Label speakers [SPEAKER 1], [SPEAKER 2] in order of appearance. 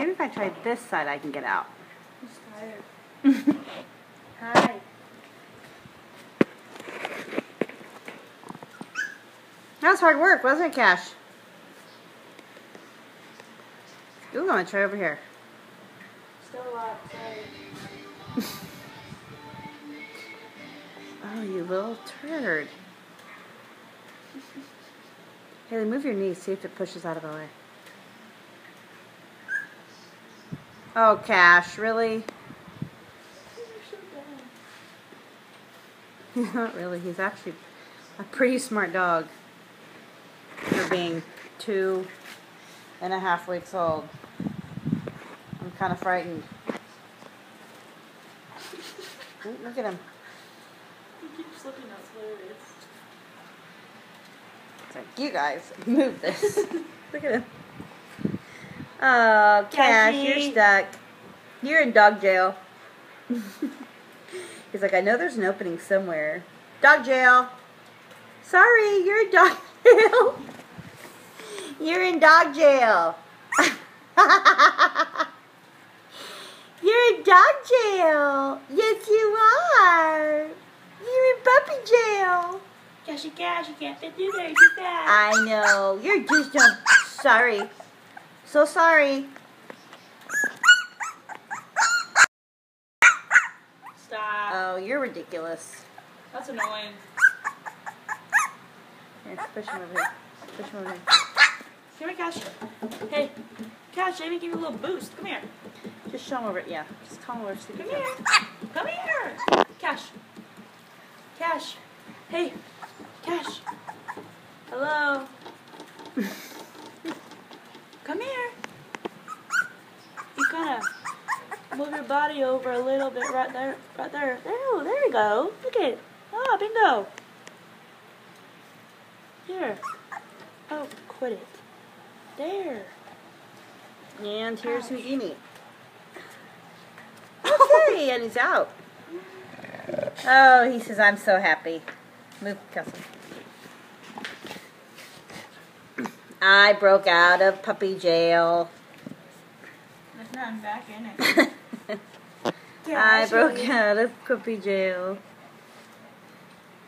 [SPEAKER 1] Maybe if I try this side, I can get out.
[SPEAKER 2] I'm tired. Hi.
[SPEAKER 1] That was hard work, wasn't it, Cash? Ooh, I'm going to try over here.
[SPEAKER 2] Still a lot. Sorry.
[SPEAKER 1] Oh, you little turd. Haley, move your knees. See if it pushes out of the way. Oh, Cash, really? He's not really. He's actually a pretty smart dog for being 2.5 weeks old. I'm kind of frightened. Ooh, look at him.
[SPEAKER 2] You keep slipping, that's hilarious.
[SPEAKER 1] It's like, you guys, move this. Look at him. Oh, Cash,
[SPEAKER 2] Cassie.
[SPEAKER 1] you're stuck. You're in dog jail. He's like, I know there's an opening somewhere. Dog jail. Sorry, you're in dog jail. You're in dog jail. You're in dog jail. Yes, you are. You're in puppy jail.
[SPEAKER 2] Cashy Cash, you can't fit through there, you're too fat.
[SPEAKER 1] I know. You're just sorry. So sorry.
[SPEAKER 2] Stop.
[SPEAKER 1] Oh, you're ridiculous.
[SPEAKER 2] That's annoying.
[SPEAKER 1] Here, push him over here. Push him over here.
[SPEAKER 2] Come here, Cash. Hey, Cash, let me give you a little boost. Come here.
[SPEAKER 1] Just show him over. Yeah, just call him over. So
[SPEAKER 2] Come here. Come here. Cash. Cash. Hey. Cash. Hello. Come here. You kind of move your body over a little bit right there. Right there. Oh, there we go. Look at it. Ah, bingo. Here. Oh, quit it. There.
[SPEAKER 1] And here's Houdini. Okay, and he's out. Oh, he says, I'm so happy. Move, Kelsey. I broke out of puppy jail.
[SPEAKER 2] There's nothing back in it.
[SPEAKER 1] I broke out of puppy jail.